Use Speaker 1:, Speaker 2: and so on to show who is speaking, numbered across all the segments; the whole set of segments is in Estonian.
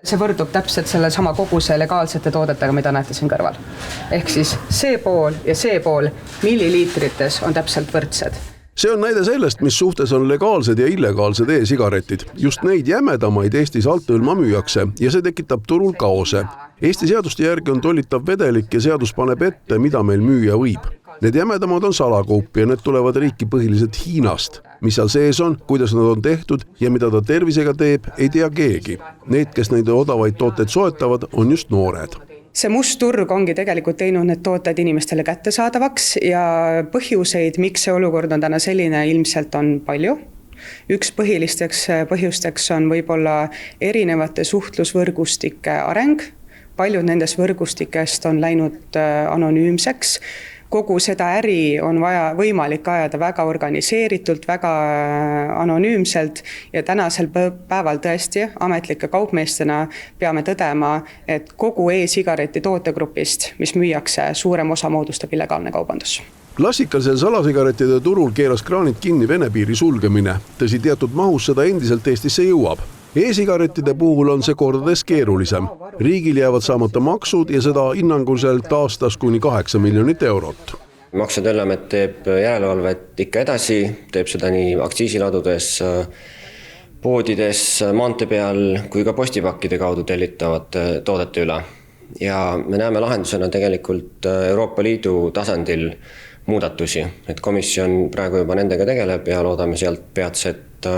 Speaker 1: See võrdub täpselt selle sama koguse legaalsete toodetega, mida näete siin kõrval. Ehk siis see pool ja see pool milliliitrites on täpselt võrdsed.
Speaker 2: See on näide sellest, mis suhtes on legaalsed ja illegaalsed e-sigaretid. Just neid jämedamaid Eestis althõlma müüakse ja see tekitab turul kaose. Eesti seaduste järgi on tollitav vedelik ja seadus paneb ette, mida meil müüa võib. Need jämedamad on salakaup ja need tulevad riiki põhiliselt Hiinast. Mis seal sees on, kuidas nad on tehtud ja mida ta tervisega teeb, ei tea keegi. Need, kes neid odavaid tooteid soetavad, on just noored.
Speaker 1: See must turg ongi tegelikult teinud need tooted inimestele kättesaadavaks ja põhjuseid, miks see olukord on täna selline, ilmselt on palju. Üks põhilisteks põhjusteks on võib-olla erinevate suhtlusvõrgustike areng. Paljud nendest võrgustikest on läinud anonüümseks. Kogu seda äri on võimalik ajada väga organiseeritult, väga anonüümselt ja tänasel päeval tõesti ametlike kaupmeestena peame tõdema, et kogu e-sigareti tootegrupist, mis müüakse, suurem osa moodustab illegaalne kaubandus.
Speaker 2: Klassikalisel salasigarettide turul keeras kraanid kinni Vene piiri sulgemine. Tõsi, teatud mahus seda endiselt Eestisse jõuab. E-sigarettide puhul on see kordades keerulisem. Riigil jäävad saamata maksud ja seda hinnanguliselt aastas kuni 8 miljonit eurot.
Speaker 3: Maksu- ja Tolliamet teeb järelevalvet ikka edasi, teeb seda nii aktsiisiladudes, poodides, maantee peal kui ka postipakkide kaudu tellitavate toodete üle. Ja me näeme lahendusena tegelikult Euroopa Liidu tasandil muudatusi, et komisjon praegu juba nendega tegeleb ja loodame sealt peatset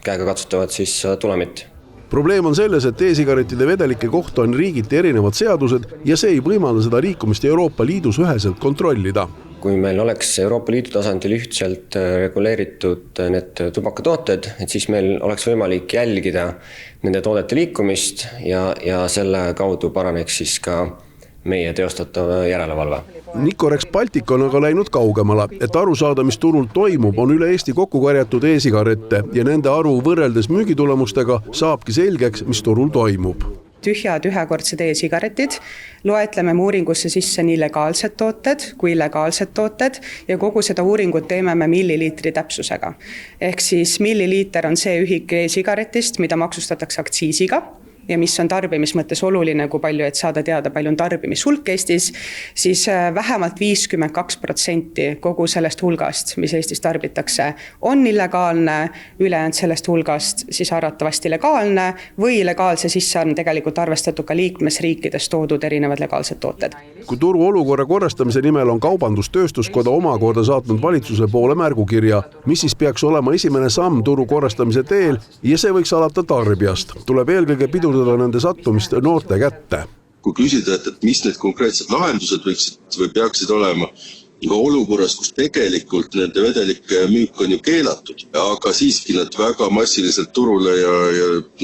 Speaker 3: käega katsutavad siis tulemit.
Speaker 2: Probleem on selles, et e-sigarettide vedelike kohta on riigiti erinevad seadused ja see ei võimalda seda liikumist Euroopa Liidus üheselt kontrollida.
Speaker 3: Kui meil oleks Euroopa Liidu tasandil ühtselt reguleeritud need tubakatooted, et siis meil oleks võimalik jälgida nende toodete liikumist ja selle kaudu paraneks siis ka meie teostatav järelevalve.
Speaker 2: Nicorex Baltic on aga läinud kaugemale, et aru saada, mis turul toimub, on üle Eesti kokku korjatud e-sigarette ja nende arvu võrreldes müügitulemustega saabki selgeks, mis turul toimub.
Speaker 1: Tühjad ühekordsed e-sigaretid, loetleme uuringusse sisse nii legaalsed tooted kui illegaalsed tooted ja kogu seda uuringut teeme me milliliitri täpsusega. Ehk siis milliliiter on see ühik e-sigaretist, mida maksustatakse aktsiisiga ja mis on tarbimis mõttes oluline, kui palju, et saada teada, palju on tarbimishulk Eestis, siis vähemalt 52% kogu sellest hulgast, mis Eestis tarbitakse, on illegaalne, ülejäänud sellest hulgast siis arvatavasti legaalne või legaalse sisse on tegelikult arvestatud ka liikmesriikides toodud erinevad legaalsed tooted.
Speaker 2: Kui turu olukorra korrastamise nimel on Kaubandus-Tööstuskoda omakorda saatnud valitsuse poole märgukirja, mis siis peaks olema esimene samm turu korrastamise teel ja see võiks alata tarbijast. Tuleb eelkõige pidurdada nende sattumist noorte kätte.
Speaker 4: Kui küsida, et mis need konkreetsed lahendused võiksid või peaksid olema olukorras, kus tegelikult nende vedelike müük on ju keelatud, aga siiski nad väga massiliselt turule ja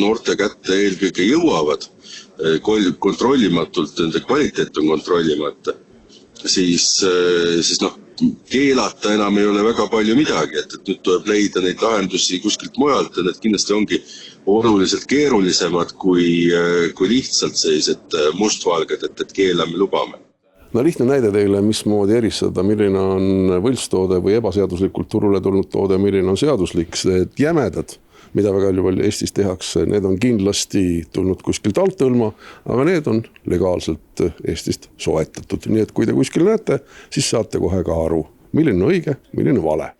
Speaker 4: noorte kätte eelkõige jõuavad, kontrollimatult, nende kvaliteet on kontrollimata, siis keelata enam ei ole väga palju midagi, et nüüd tuleb leida neid lahendusi kuskilt mujalt ja need kindlasti ongi oluliselt keerulisemad kui lihtsalt sellised mustvalged, et keelame, lubame.
Speaker 2: No lihtne näide teile, mismoodi eristada, milline on võltstoode või ebaseaduslikult turule tulnud toode, milline on seaduslik. Need jämedad, mida väga palju Eestis tehakse, need on kindlasti tulnud kuskilt althõlma, aga need on legaalselt Eestist soetatud. Nii et kui te kuskil näete, siis saate kohe ka aru, milline on õige, milline vale.